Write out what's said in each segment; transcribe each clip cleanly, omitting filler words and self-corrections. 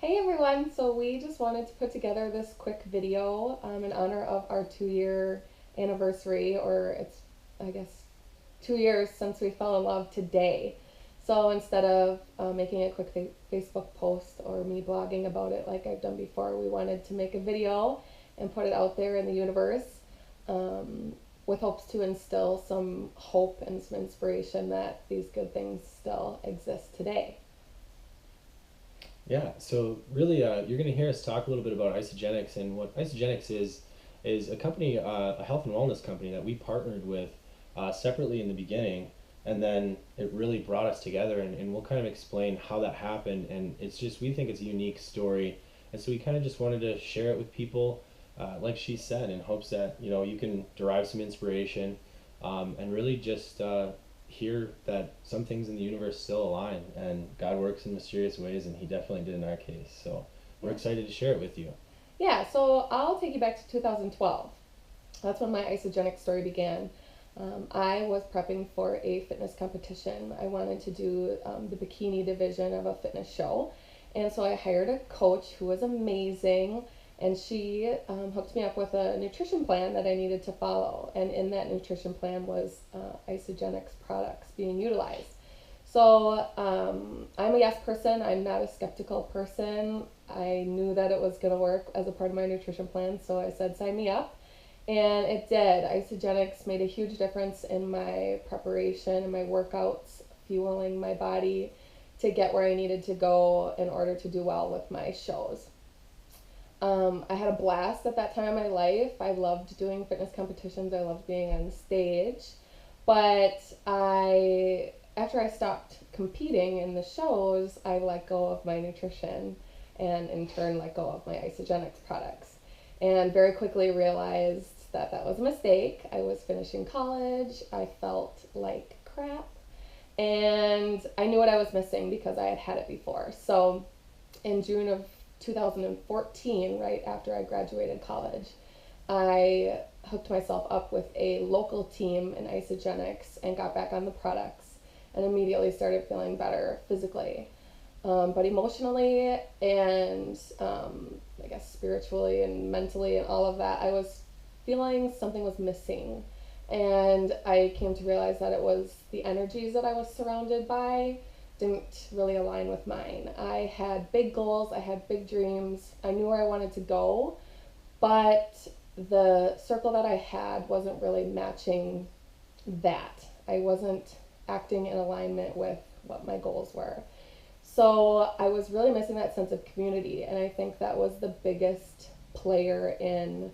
Hey everyone, so we just wanted to put together this quick video in honor of our 2 year anniversary, or it's, I guess, 2 years since we fell in love today. So instead of making a quick Facebook post or me blogging about it like I've done before, we wanted to make a video and put it out there in the universe um, with hopes to instill some hope and some inspiration that these good things still exist today. Yeah, so really, you're going to hear us talk a little bit about Isogenics, and what Isogenics is a company, a health and wellness company that we partnered with separately in the beginning, and then it really brought us together, and we'll kind of explain how that happened, and it's just we think it's a unique story, and so we kind of just wanted to share it with people, like she said, in hopes that you can derive some inspiration, and really just hear that some things in the universe still align and God works in mysterious ways, and He definitely did in our case. So we're Yeah. excited to share it with you. Yeah, so I'll take you back to 2012. That's when my isogenic story began. I was prepping for a fitness competition. I wanted to do the bikini division of a fitness show. And so I hired a coach who was amazing. And she hooked me up with a nutrition plan that I needed to follow. And in that nutrition plan was isogenics products being utilized. So I'm a yes person. I'm not a skeptical person. I knew that it was going to work as a part of my nutrition plan. So I said, sign me up. And it did. Isogenics made a huge difference in my preparation and my workouts, fueling my body to get where I needed to go in order to do well with my shows. I had a blast at that time in my life. I loved doing fitness competitions. I loved being on stage. But after I stopped competing in the shows, I let go of my nutrition and in turn let go of my isogenics products. And very quickly realized that that was a mistake. I was finishing college. I felt like crap. And I knew what I was missing because I had had it before. So in June of 2014, right after I graduated college, I hooked myself up with a local team in isogenics and got back on the products and immediately started feeling better physically. But emotionally and I guess spiritually and mentally and all of that, I was feeling something was missing. And I came to realize that it was the energies that I was surrounded by didn't really align with mine. I had big goals, I had big dreams, I knew where I wanted to go, but the circle that I had wasn't really matching that. I wasn't acting in alignment with what my goals were. So I was really missing that sense of community, and I think that was the biggest player in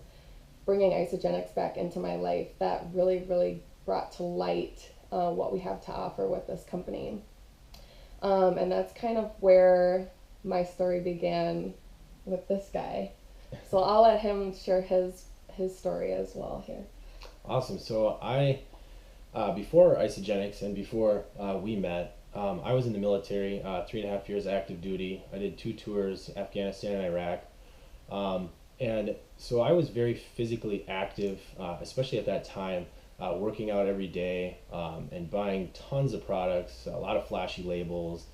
bringing isogenics back into my life that really, really brought to light what we have to offer with this company. And that's kind of where my story began with this guy. So I'll let him share his story as well here. Awesome. So before Isogenics and before we met, I was in the military, 3.5 years active duty. I did 2 tours, Afghanistan and Iraq. And so I was very physically active, especially at that time, working out every day, and buying tons of products, a lot of flashy labels,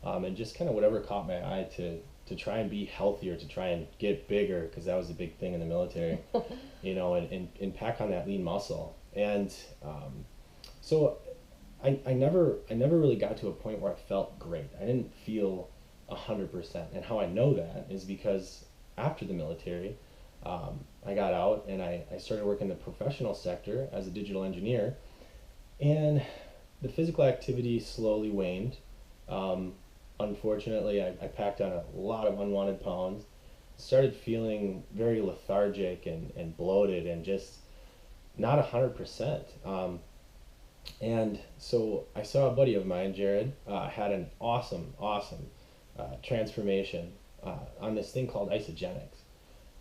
and just kind of whatever caught my eye to try and be healthier, to try and get bigger, because that was a big thing in the military, and pack on that lean muscle. And so I never really got to a point where I felt great. I didn't feel 100%. And how I know that is because after the military, I got out and I started working in the professional sector as a digital engineer, and the physical activity slowly waned. Um, Unfortunately, I packed on a lot of unwanted pounds, started feeling very lethargic and bloated and just not 100%. And so I saw a buddy of mine, Jared, had an awesome transformation on this thing called isogenics.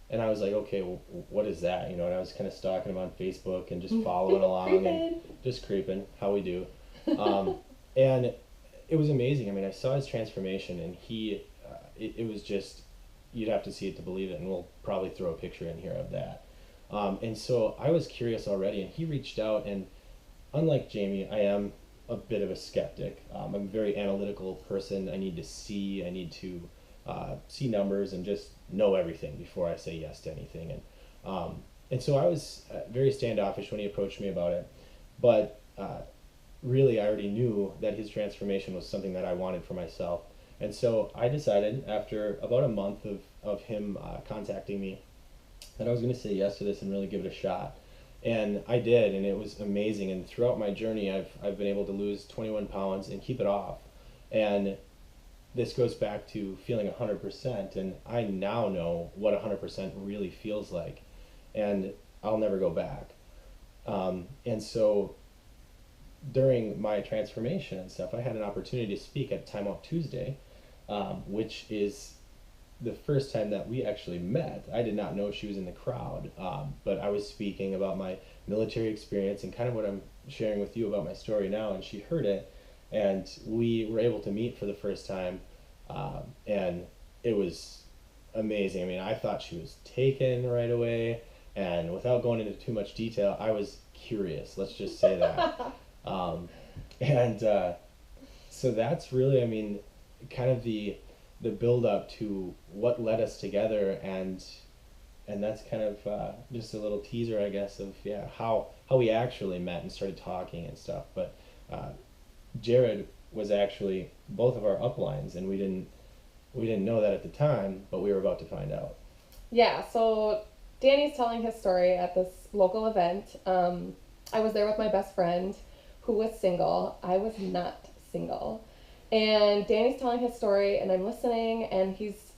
And I was like, okay, well, what is that? And I was kind of stalking him on Facebook and just following along and Creeping. just creeping, how we do. Um, and it was amazing. I mean, I saw his transformation, and it was just, you'd have to see it to believe it, and we'll probably throw a picture in here of that. And so I was curious already, and he reached out, and unlike Jamie, I am a bit of a skeptic. I'm a very analytical person. I need to see, I need to see numbers and just know everything before I say yes to anything. And so I was very standoffish when he approached me about it. But really, I already knew that his transformation was something that I wanted for myself. And so I decided, after about a month of him contacting me, that I was going to say yes to this and really give it a shot. And I did, and it was amazing. And throughout my journey, I've been able to lose 21 pounds and keep it off. And this goes back to feeling 100%, and I now know what 100% really feels like, and I'll never go back. And so during my transformation and stuff, I had an opportunity to speak at Time Out Tuesday, which is the first time that we actually met. I did not know she was in the crowd, but I was speaking about my military experience and kind of what I'm sharing with you about my story now, and she heard it, and we were able to meet for the first time, and it was amazing. I mean, I thought she was taken right away, and without going into too much detail, I was curious. Let's just say that. And so that's really, I mean, kind of the build up to what led us together, and that's kind of just a little teaser, I guess, of how we actually met and started talking and stuff. But Jared was actually both of our uplines, and we didn't know that at the time, but we were about to find out. Yeah, so Danny's telling his story at this local event. I was there with my best friend who was single. I was not single. And Danny's telling his story, and I'm listening, and he's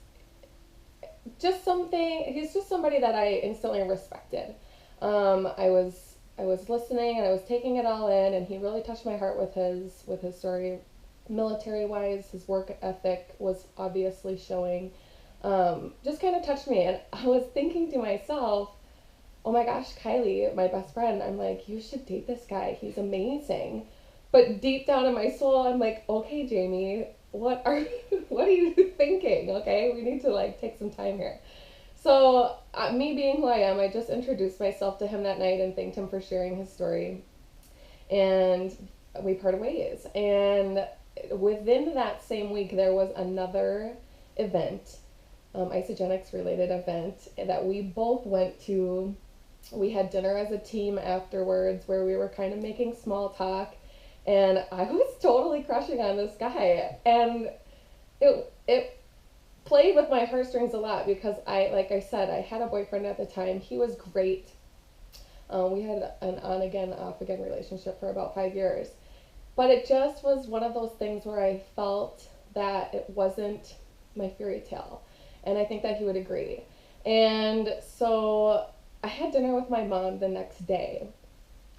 just somebody that I instantly respected. I was listening, and I was taking it all in, and he really touched my heart with his story. Military wise, his work ethic was obviously showing. Just kind of touched me, and I was thinking to myself, oh my gosh, Kylie, my best friend, I'm like, you should date this guy. He's amazing. But deep down in my soul, I'm like, okay, Jamie, what are you thinking? Okay, we need to like take some time here. So me being who I am, I just introduced myself to him that night and thanked him for sharing his story. And we parted ways. And within that same week, there was another event, isogenics related event that we both went to. We had dinner as a team afterwards where we were kind of making small talk, and I was totally crushing on this guy, and it played with my heartstrings a lot because like I said, I had a boyfriend at the time. He was great. We had an on again, off again relationship for about 5 years, but it just was one of those things where I felt that it wasn't my fairy tale, and I think that he would agree. And so I had dinner with my mom the next day,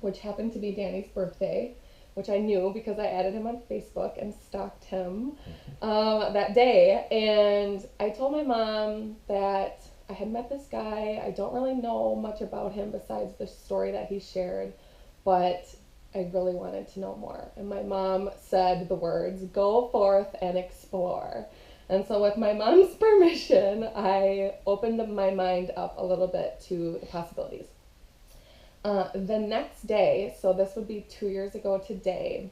which happened to be Danny's birthday, which I knew because I added him on Facebook and stalked him that day. And I told my mom that I had met this guy. I don't really know much about him besides the story that he shared, but I really wanted to know more. And my mom said the words, "Go forth and explore." And so with my mom's permission, I opened my mind up a little bit to the possibilities. The next day, so this would be 2 years ago today,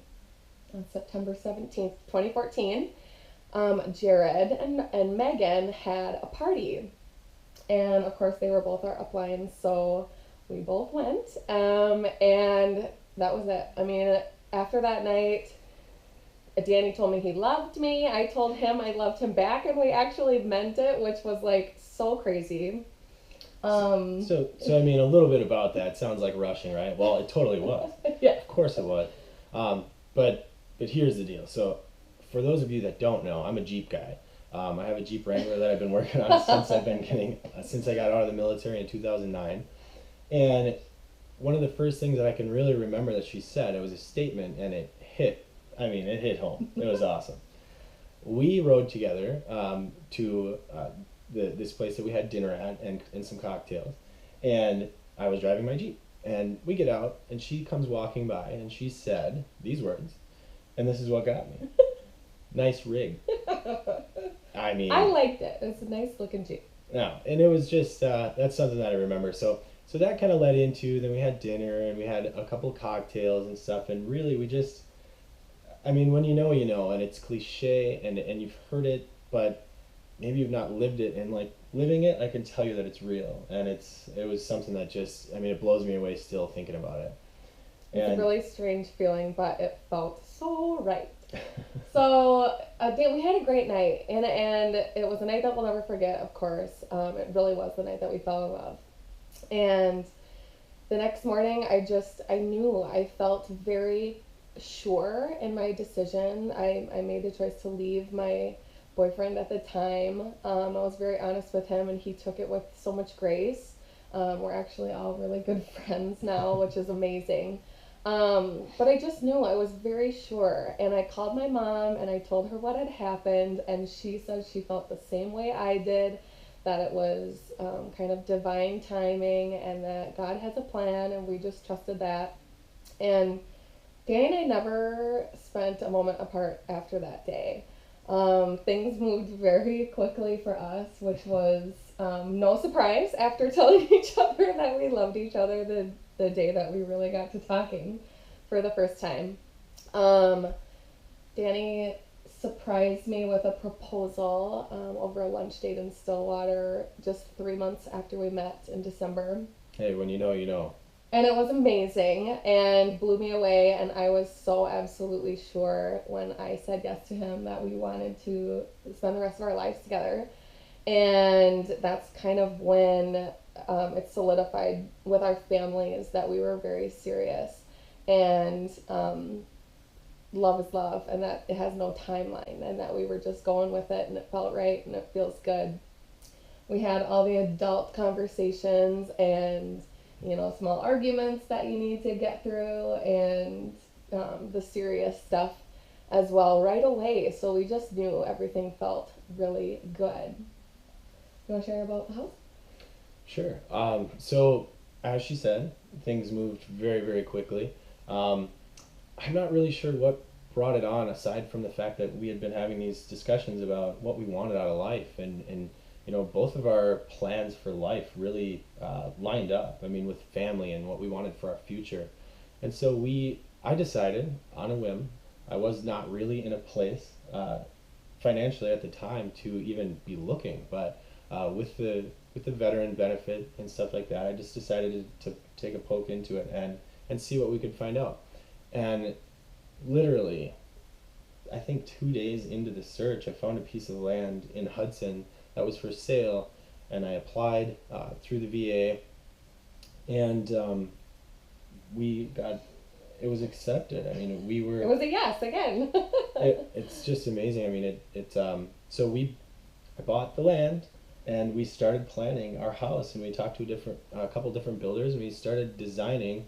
on September 17th, 2014, Jared and Megan had a party. And of course, they were both our uplines, so we both went. And that was it. I mean, after that night, Danny told me he loved me. I told him I loved him back, and we actually meant it, which was like so crazy. So I mean, a little bit about that sounds like rushing, right? Well, it totally was. Yeah. Of course it was. But here's the deal. So for those of you that don't know, I'm a Jeep guy. I have a Jeep Wrangler that I've been working on since I got out of the military in 2009. And one of the first things that I can really remember that she said, it was a statement, and it hit home. It was awesome. We rode together to this place that we had dinner at and some cocktails. And I was driving my Jeep. And we get out, and she comes walking by, and she said these words, and this is what got me. Nice rig. I mean, I liked it. It's a nice looking Jeep. No, and it was just, that's something that I remember. So that kind of led into, then we had dinner, and we had a couple cocktails and stuff, and really we just, I mean, when you know, and it's cliche, and you've heard it, but maybe you've not lived it, and like living it, I can tell you that it's real, and it was something that just, I mean, it blows me away still thinking about it. It's a And really strange feeling, but it felt so right. So we had a great night, and it was a night that we'll never forget. Of course, it really was the night that we fell in love. And the next morning, I knew, I felt very sure in my decision. I made the choice to leave my boyfriend at the time. I was very honest with him, and he took it with so much grace. We're actually all really good friends now, which is amazing. But I just knew, I was very sure. And I called my mom and I told her what had happened, and she said she felt the same way I did, that it was kind of divine timing and that God has a plan, and we just trusted that. And Danny and I never spent a moment apart after that day. Things moved very quickly for us, which was no surprise after telling each other that we loved each other the day that we really got to talking for the first time. Um, Danny surprised me with a proposal over a lunch date in Stillwater just 3 months after we met in December. hey, when you know, you know. And it was amazing and blew me away. And I was so absolutely sure when I said yes to him that we wanted to spend the rest of our lives together. And that's kind of when it solidified with our families that we were very serious. And love is love, and that it has no timeline, and that we were just going with it, and it felt right, and it feels good. We had all the adult conversations and, small arguments that you need to get through, and the serious stuff as well right away. So we just knew everything felt really good. You want to share about the house? Sure. So, as she said, things moved very, very quickly. Um, I'm not really sure what brought it on, aside from the fact that we had been having these discussions about what we wanted out of life, and both of our plans for life really lined up. I mean, with family and what we wanted for our future. And so I decided on a whim. I was not really in a place financially at the time to even be looking, but with the veteran benefit and stuff like that, I just decided to take a poke into it and see what we could find out. And literally, I think 2 days into the search, I found a piece of land in Hudson that was for sale, and I applied through the VA, and it was accepted. I mean, It was a yes again. it's just amazing. I mean, I bought the land, and we started planning our house, and we talked to a couple different builders, and we started designing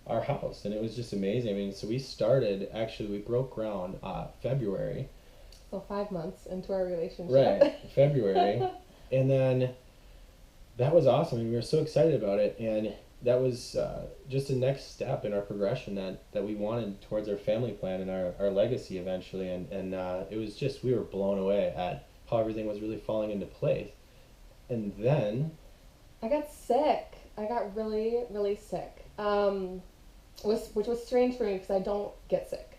our house, and it was just amazing. I mean, so we broke ground February. So 5 months into our relationship. Right, February. And then that was awesome. I mean, we were so excited about it, and that was just a next step in our progression that we wanted towards our family plan and our legacy eventually. And it was just, we were blown away at how everything was really falling into place. And then I got sick. I got really, really sick. Which was strange for me because I don't get sick.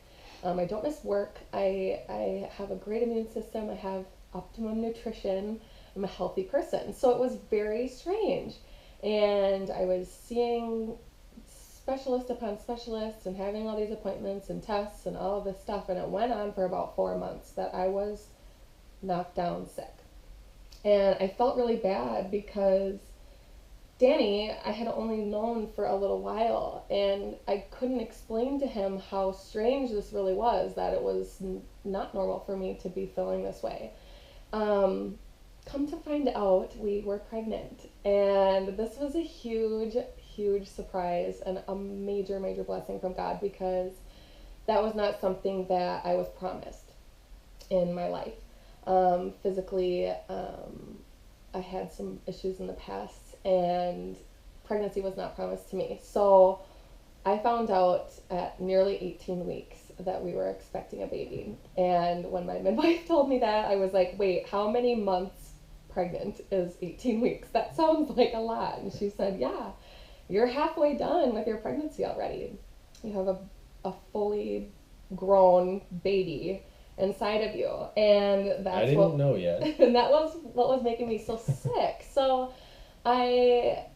I don't miss work. I have a great immune system. I have optimum nutrition. I'm a healthy person. So it was very strange. And I was seeing specialist upon specialist and having all these appointments and tests and all of this stuff. And it went on for about 4 months that I was knocked down sick. And I felt really bad because Danny, I had only known for a little while, and I couldn't explain to him how strange this really was, that it was not normal for me to be feeling this way. Come to find out, we were pregnant, and this was a huge, huge surprise and a major, major blessing from God, because that was not something that I was promised in my life. Physically, I had some issues in the past, and pregnancy was not promised to me. So I found out at nearly 18 weeks that we were expecting a baby. And when my midwife told me that, I was like, wait, how many months pregnant is 18 weeks? That sounds like a lot. And she said, yeah, you're halfway done with your pregnancy already. You have a fully grown baby, inside of you, and I that's didn't what know yet. and that was what was making me so sick. So I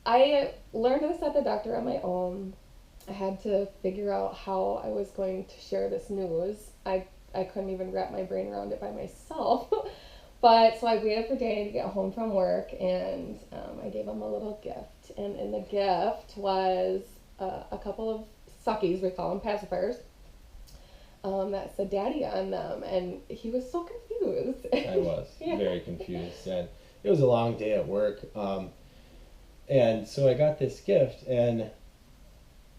I learned this at the doctor on my own. I had to figure out how I was going to share this news. I couldn't even wrap my brain around it by myself. But so I waited for Danny to get home from work, and I gave him a little gift. And in the gift was a couple of suckies, we call them pacifiers, that said daddy on them. And he was so confused. I was Yeah. very confused, and it was a long day at work. And so I got this gift, and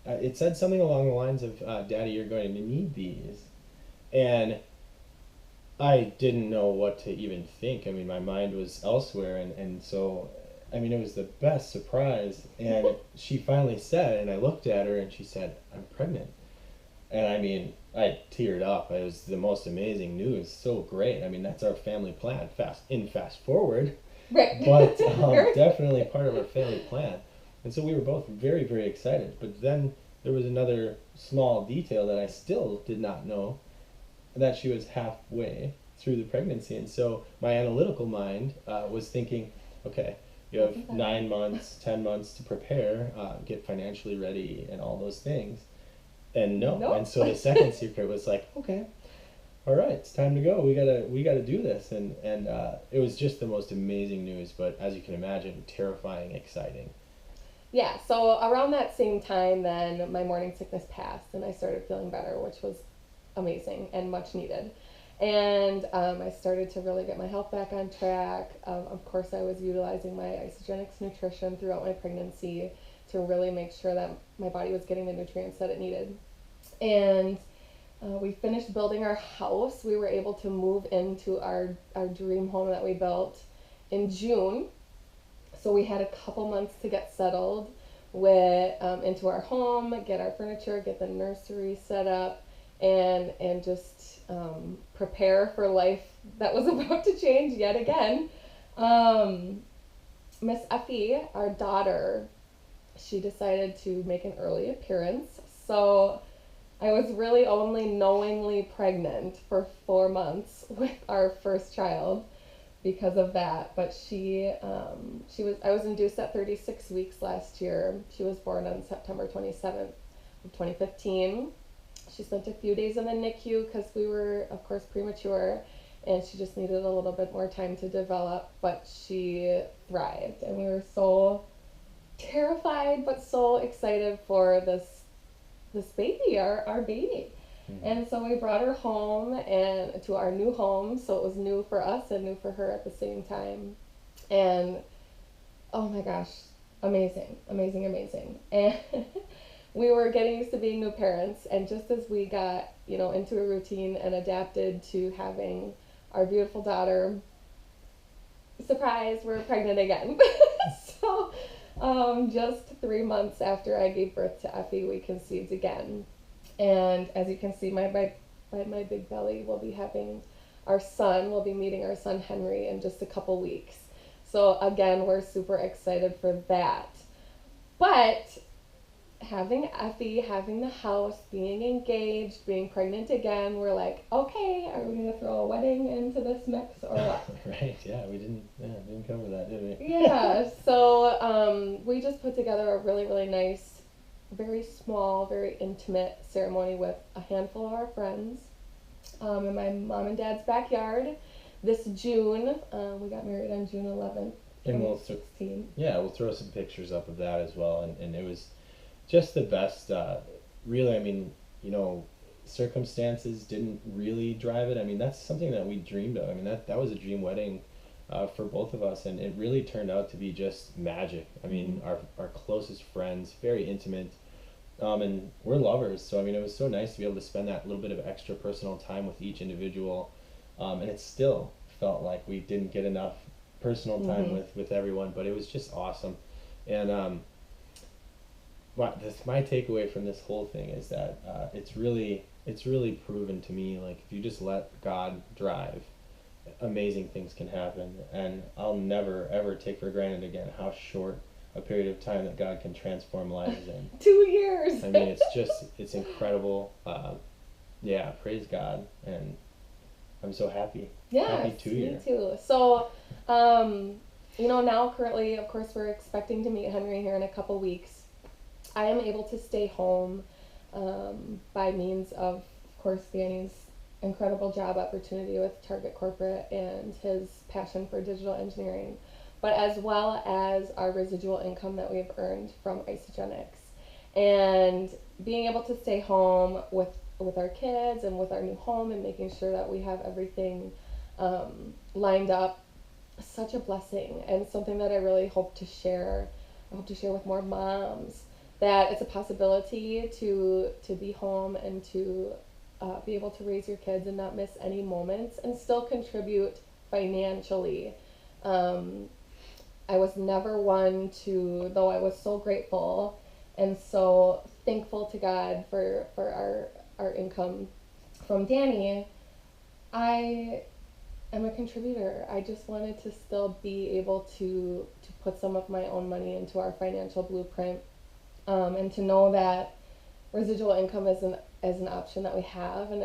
it said something along the lines of, "Daddy, you're going to need these." And I didn't know what to even think. I mean, my mind was elsewhere, and so, I mean, it was the best surprise. And she finally said, and I looked at her, and she said, "I'm pregnant." And I mean, I teared up. It was the most amazing news. So great. I mean, that's our family plan. Fast forward, Right. but definitely part of our family plan. And so we were both very, very excited. But then there was another small detail that I still did not know, that she was halfway through the pregnancy. And so my analytical mind was thinking, okay, you have 9 months, 10 months to prepare, get financially ready, and all those things. And no. Nope. And so the second secret was like, okay, all right, it's time to go. We gotta do this. And it was just the most amazing news. But as you can imagine, terrifying, exciting. Yeah, so around that same time, then my morning sickness passed and I started feeling better, which was amazing and much needed. And I started to really get my health back on track. Of course, I was utilizing my isogenics nutrition throughout my pregnancy to really make sure that my body was getting the nutrients that it needed. And we finished building our house. We were able to move into our dream home that we built in June. So we had a couple months to get settled with into our home, get our furniture, get the nursery set up, and just prepare for life that was about to change yet again. Miss Effie, our daughter, she decided to make an early appearance. So I was really only knowingly pregnant for 4 months with our first child because of that. But I was induced at 36 weeks last year. She was born on September 27th of 2015. She spent a few days in the NICU because we were, of course, premature, and she just needed a little bit more time to develop, but she thrived, and we were so terrified but so excited for this baby, our baby. Mm-hmm. And so we brought her home and to our new home, so it was new for us and new for her at the same time. And oh my gosh, amazing, amazing, amazing. And we were getting used to being new parents, and just as we got, into a routine and adapted to having our beautiful daughter, surprise, we're pregnant again. So just 3 months after I gave birth to Effie, we conceived again. And as you can see, by my big belly, we'll be meeting our son Henry in just a couple weeks. So again, we're super excited for that. But having Effie, having the house, being engaged, being pregnant again, we're like, okay, are we going to throw a wedding into this mix or what? Right, yeah, we didn't cover that, did we? Yeah, so we just put together a really, really nice, very small, very intimate ceremony with a handful of our friends in my mom and dad's backyard this June. We got married on June 11th, And 2016. we'll throw some pictures up of that as well. And it was just the best. Really, I mean, circumstances didn't really drive it. I mean, that's something that we dreamed of. I mean, that was a dream wedding for both of us, and it really turned out to be just magic. I mean, our closest friends, very intimate, and we're lovers. So I mean, it was so nice to be able to spend that little bit of extra personal time with each individual, and it still felt like we didn't get enough personal time with everyone, but it was just awesome. And my takeaway from this whole thing is that it's really proven to me, like, if you just let God drive, amazing things can happen. And I'll never ever take for granted again how short a period of time that God can transform lives in. 2 years. I mean, it's incredible. Yeah, praise God, and I'm so happy. Happy Yes, 2 year. me too. So, um, now currently, of course, we're expecting to meet Henry here in a couple weeks. I am able to stay home by means of course, Danny's incredible job opportunity with Target Corporate and his passion for digital engineering, but as well as our residual income that we've earned from Isogenics. And being able to stay home with our kids and with our new home and making sure that we have everything lined up, such a blessing and something that I really hope to share. I hope to share with more moms that it's a possibility to be home and to be able to raise your kids and not miss any moments and still contribute financially. Um, I was never one to, though I was so grateful and so thankful to God for our income from Danny. I am a contributor. I just wanted to still be able to put some of my own money into our financial blueprint, and to know that residual income is an option that we have and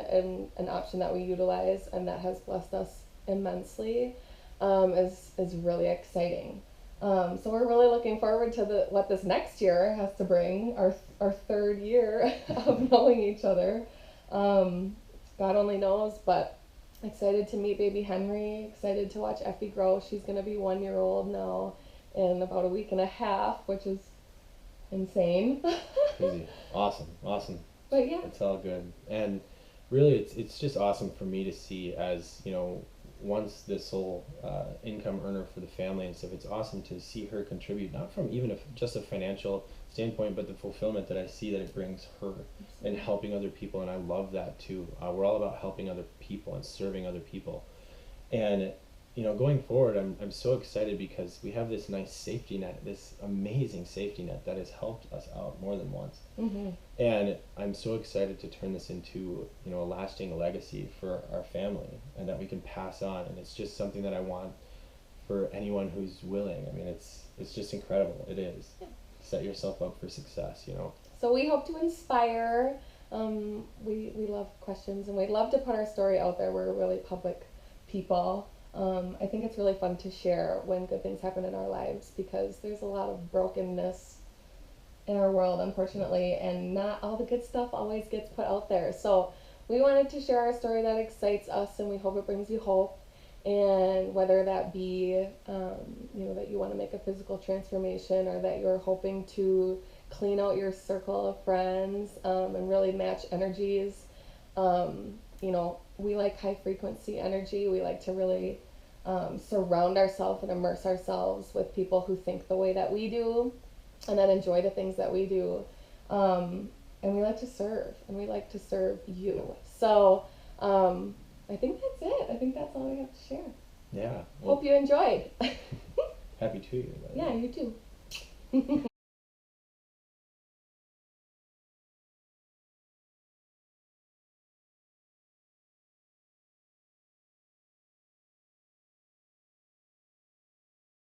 an option that we utilize and that has blessed us immensely, is really exciting. So we're really looking forward to what this next year has to bring, our third year of knowing each other. Um, God only knows, but excited to meet baby Henry, excited to watch Effie grow. She's going to be 1 year old now in about a week and a half, which is insane. Crazy. Awesome. Awesome. But yeah. It's all good. And really, it's just awesome for me to see as, once this whole income earner for the family and stuff, it's awesome to see her contribute, not from even just a financial standpoint, but the fulfillment that I see that it brings her and helping other people. And I love that too. We're all about helping other people and serving other people. And going forward, I'm so excited because we have this nice safety net, this amazing safety net that has helped us out more than once. Mm-hmm. And I'm so excited to turn this into, a lasting legacy for our family and that we can pass on. And it's just something that I want for anyone who's willing. I mean, it's just incredible. It is. Yeah. Set yourself up for success, So we hope to inspire. We love questions and we'd love to put our story out there. We're really public people. I think it's really fun to share when good things happen in our lives because there's a lot of brokenness in our world, unfortunately, and not all the good stuff always gets put out there. So we wanted to share our story that excites us, and we hope it brings you hope. And whether that be, that you want to make a physical transformation or that you're hoping to clean out your circle of friends and really match energies. We like high frequency energy. We like to really surround ourselves and immerse ourselves with people who think the way that we do and that enjoy the things that we do. And we like to serve, and we like to serve you. So I think that's it. I think that's all we have to share. Yeah. Well, hope you enjoyed. Happy 2 year. Yeah, you too.